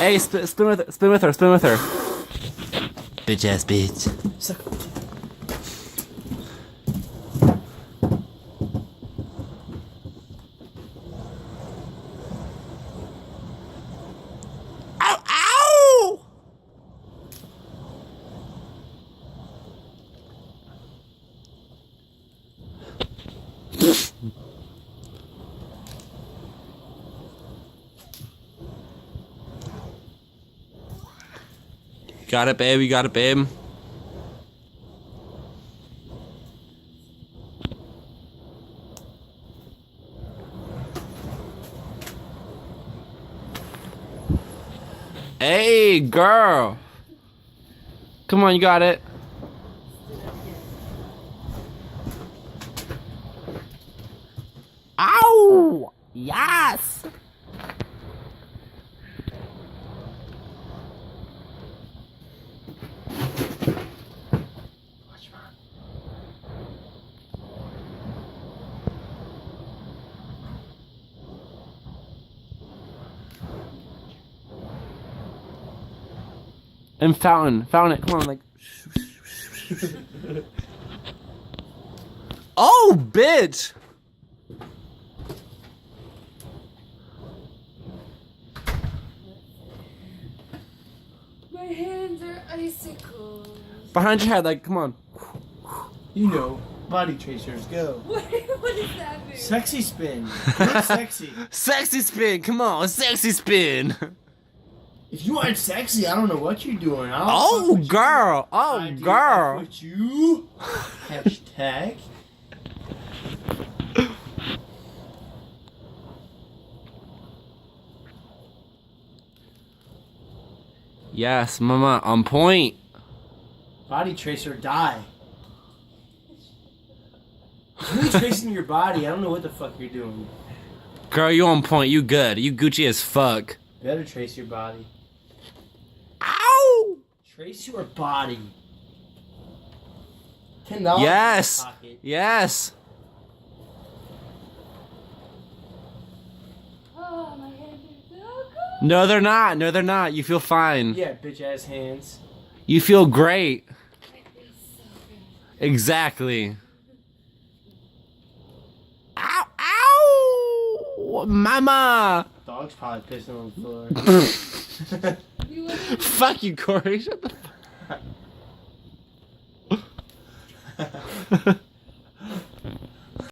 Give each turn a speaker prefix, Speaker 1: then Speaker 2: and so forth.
Speaker 1: Hey, spin with her, spin with her. Bitch ass bitch. Ow, ow! Got it, babe. You got it, babe. Hey, girl. Come on, you got it. Ow! Yes! And fountain it. Come on, like. Oh, bitch!
Speaker 2: My hands are icicles.
Speaker 1: Behind your head, like, come on.
Speaker 3: You know, body tracers, go.
Speaker 2: What does that mean?
Speaker 3: Sexy spin. Look sexy.
Speaker 1: Sexy spin, come on, sexy spin.
Speaker 3: If you aren't sexy, I don't know what you're doing.
Speaker 1: Oh, girl. Oh, girl.
Speaker 3: With you. Hashtag.
Speaker 1: Yes, mama, on point.
Speaker 3: Body tracer, die. You're tracing your body. I don't know what the fuck you're doing.
Speaker 1: Girl, you on point. You good. You Gucci as fuck.
Speaker 3: Better trace your body.
Speaker 1: Ow!
Speaker 3: Trace your body. $10
Speaker 1: Yes.
Speaker 3: in your pocket.
Speaker 1: Yes.
Speaker 2: Oh, my hands are so cold.
Speaker 1: No, they're not. No, they're not. You feel fine.
Speaker 3: Yeah, bitch ass hands.
Speaker 1: You feel great.
Speaker 2: It feels so good.
Speaker 1: Exactly. Ow! Ow! Mama!
Speaker 3: Dog's probably pissing on the floor.
Speaker 2: You want
Speaker 1: Fuck you, Corey. Shut the fuck.